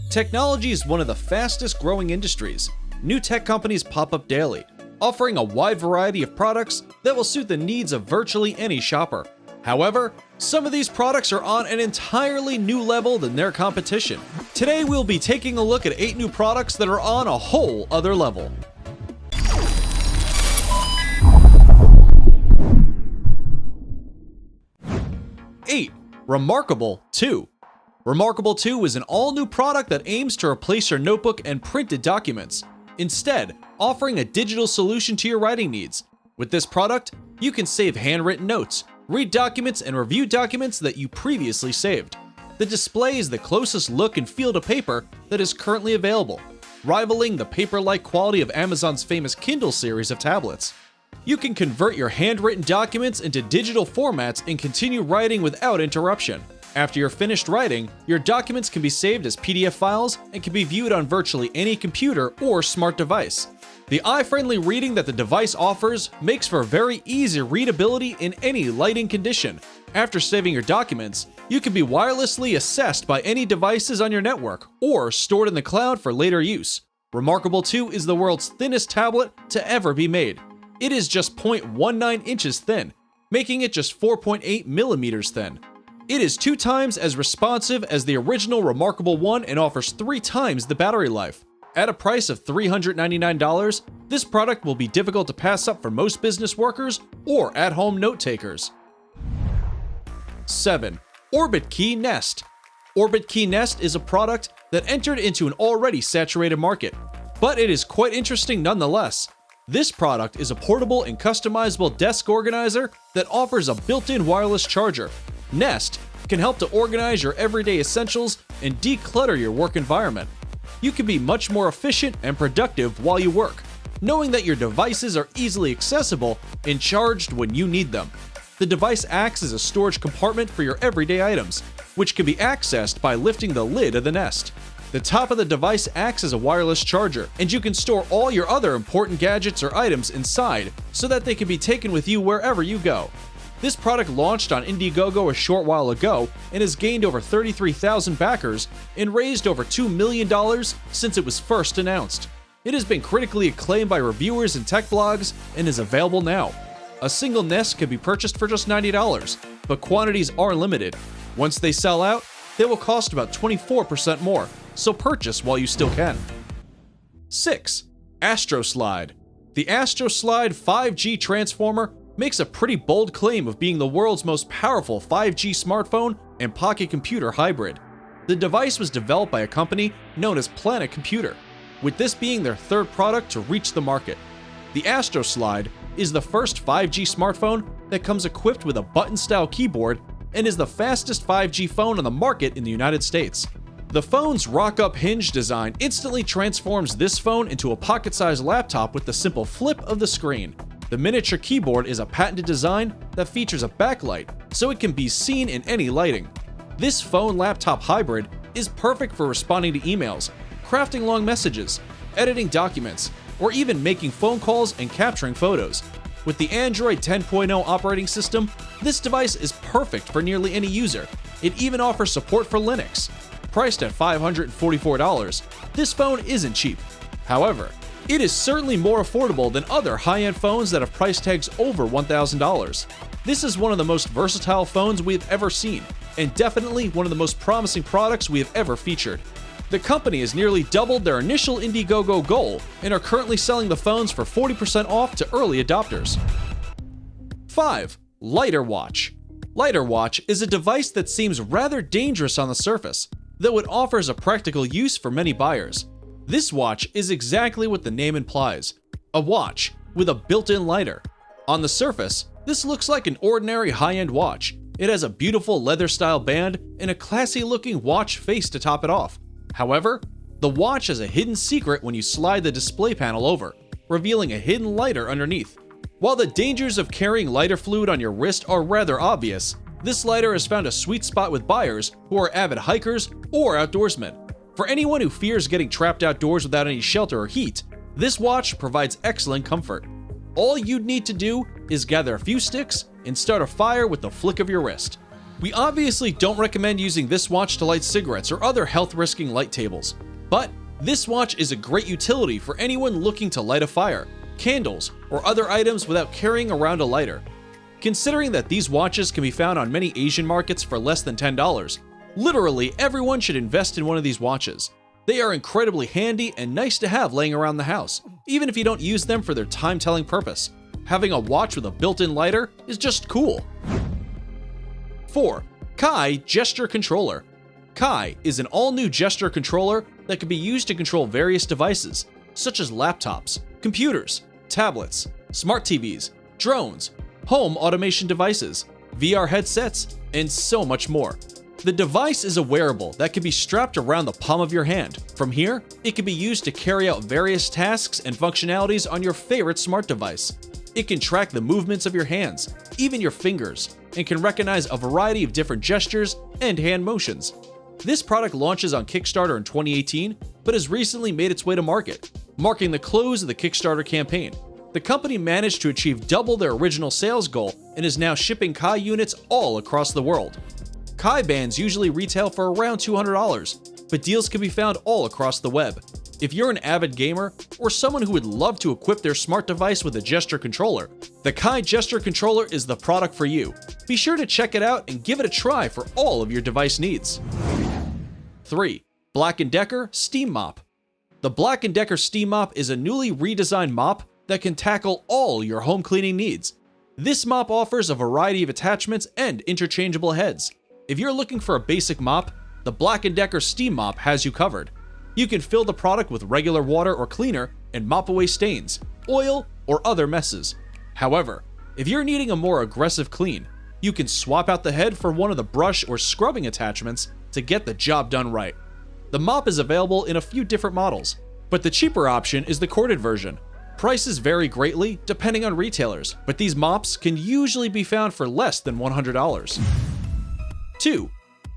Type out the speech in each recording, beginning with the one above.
Technology is one of the fastest growing industries. New tech companies pop up daily, offering a wide variety of products that will suit the needs of virtually any shopper. However, some of these products are on an entirely new level than their competition. Today we'll be taking a look at 8 new products that are on a whole other level. 8. Remarkable 2. Remarkable 2 is an all-new product that aims to replace your notebook and printed documents, instead offering a digital solution to your writing needs. With this product, you can save handwritten notes, read documents, and review documents that you previously saved. The display is the closest look and feel to paper that is currently available, rivaling the paper-like quality of Amazon's famous Kindle series of tablets. You can convert your handwritten documents into digital formats and continue writing without interruption. After you're finished writing, your documents can be saved as PDF files and can be viewed on virtually any computer or smart device. The eye-friendly reading that the device offers makes for very easy readability in any lighting condition. After saving your documents, you can be wirelessly accessed by any devices on your network or stored in the cloud for later use. Remarkable 2 is the world's thinnest tablet to ever be made. It is just 0.19 inches thin, making it just 4.8 millimeters thin. It is 2 times as responsive as the original Remarkable 1 and offers 3 times the battery life. At a price of $399, this product will be difficult to pass up for most business workers or at-home note takers. 7. Orbit Key Nest. Orbit Key Nest is a product that entered into an already saturated market, but it is quite interesting nonetheless. This product is a portable and customizable desk organizer that offers a built-in wireless charger. Nest can help to organize your everyday essentials and declutter your work environment. You can be much more efficient and productive while you work, knowing that your devices are easily accessible and charged when you need them. The device acts as a storage compartment for your everyday items, which can be accessed by lifting the lid of the Nest. The top of the device acts as a wireless charger, and you can store all your other important gadgets or items inside so that they can be taken with you wherever you go. This product launched on Indiegogo a short while ago and has gained over 33,000 backers and raised over $2 million since it was first announced. It has been critically acclaimed by reviewers and tech blogs and is available now. A single Nest can be purchased for just $90, but quantities are limited. Once they sell out, they will cost about 24% more, so purchase while you still can. 6. AstroSlide. The AstroSlide 5G transformer makes a pretty bold claim of being the world's most powerful 5G smartphone and pocket computer hybrid. The device was developed by a company known as Planet Computer, with this being their 3rd product to reach the market. The AstroSlide is the first 5G smartphone that comes equipped with a button-style keyboard and is the fastest 5G phone on the market in the United States. The phone's rock-up hinge design instantly transforms this phone into a pocket-sized laptop with the simple flip of the screen. The miniature keyboard is a patented design that features a backlight, so it can be seen in any lighting. This phone-laptop hybrid is perfect for responding to emails, crafting long messages, editing documents, or even making phone calls and capturing photos. With the Android 10.0 operating system, this device is perfect for nearly any user. It even offers support for Linux. Priced at $544, this phone isn't cheap. However, it is certainly more affordable than other high-end phones that have price tags over $1,000. This is one of the most versatile phones we have ever seen, and definitely one of the most promising products we have ever featured. The company has nearly doubled their initial Indiegogo goal and are currently selling the phones for 40% off to early adopters. 5. Lighter Watch. Lighter Watch is a device that seems rather dangerous on the surface, though it offers a practical use for many buyers. This watch is exactly what the name implies, a watch with a built-in lighter. On the surface, this looks like an ordinary high-end watch. It has a beautiful leather-style band and a classy-looking watch face to top it off. However, the watch has a hidden secret when you slide the display panel over, revealing a hidden lighter underneath. While the dangers of carrying lighter fluid on your wrist are rather obvious, this lighter has found a sweet spot with buyers who are avid hikers or outdoorsmen. For anyone who fears getting trapped outdoors without any shelter or heat, this watch provides excellent comfort. All you'd need to do is gather a few sticks and start a fire with the flick of your wrist. We obviously don't recommend using this watch to light cigarettes or other health-risking light tables, but this watch is a great utility for anyone looking to light a fire, candles, or other items without carrying around a lighter. Considering that these watches can be found on many Asian markets for less than $10, literally everyone should invest in one of these watches. They are incredibly handy and nice to have laying around the house, even if you don't use them for their time-telling purpose. Having a watch with a built-in lighter is just cool. 4. Kai Gesture Controller. Kai is an all-new gesture controller that can be used to control various devices, such as laptops, computers, tablets, smart TVs, drones, home automation devices, VR headsets, and so much more. The device is a wearable that can be strapped around the palm of your hand. From here, it can be used to carry out various tasks and functionalities on your favorite smart device. It can track the movements of your hands, even your fingers, and can recognize a variety of different gestures and hand motions. This product launches on Kickstarter in 2018, but has recently made its way to market, marking the close of the Kickstarter campaign. The company managed to achieve double their original sales goal and is now shipping Kai units all across the world. Kai bands usually retail for around $200, but deals can be found all across the web. If you're an avid gamer or someone who would love to equip their smart device with a gesture controller, the Kai Gesture Controller is the product for you. Be sure to check it out and give it a try for all of your device needs. 3. Black & Decker Steam Mop. The Black & Decker Steam Mop is a newly redesigned mop that can tackle all your home cleaning needs. This mop offers a variety of attachments and interchangeable heads. If you're looking for a basic mop, the Black & Decker Steam Mop has you covered. You can fill the product with regular water or cleaner and mop away stains, oil, or other messes. However, if you're needing a more aggressive clean, you can swap out the head for one of the brush or scrubbing attachments to get the job done right. The mop is available in a few different models, but the cheaper option is the corded version. Prices vary greatly depending on retailers, but these mops can usually be found for less than $100. 2.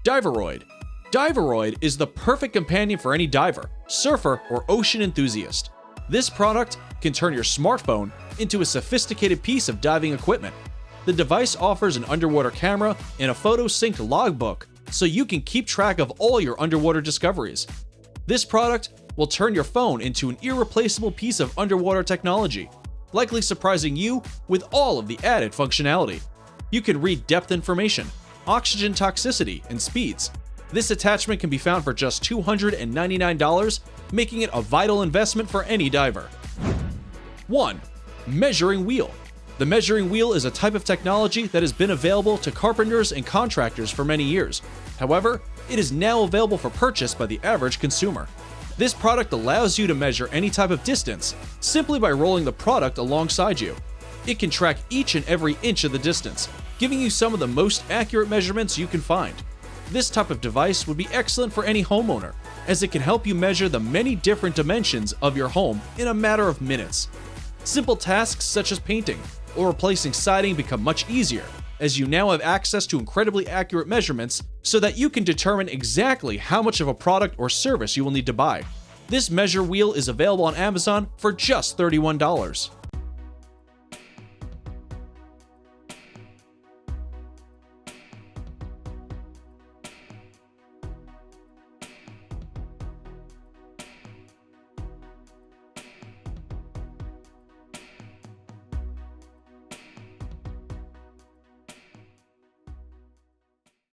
Diveroid. Diveroid is the perfect companion for any diver, surfer, or ocean enthusiast. This product can turn your smartphone into a sophisticated piece of diving equipment. The device offers an underwater camera and a photo-synced logbook, so you can keep track of all your underwater discoveries. This product will turn your phone into an irreplaceable piece of underwater technology, likely surprising you with all of the added functionality. You can read depth information, oxygen toxicity, and speeds. This attachment can be found for just $299, making it a vital investment for any diver. 1. Measuring Wheel. The measuring wheel is a type of technology that has been available to carpenters and contractors for many years. However, it is now available for purchase by the average consumer. This product allows you to measure any type of distance simply by rolling the product alongside you. It can track each and every inch of the distance, giving you some of the most accurate measurements you can find. This type of device would be excellent for any homeowner, as it can help you measure the many different dimensions of your home in a matter of minutes. Simple tasks such as painting or replacing siding become much easier, as you now have access to incredibly accurate measurements so that you can determine exactly how much of a product or service you will need to buy. This measure wheel is available on Amazon for just $31.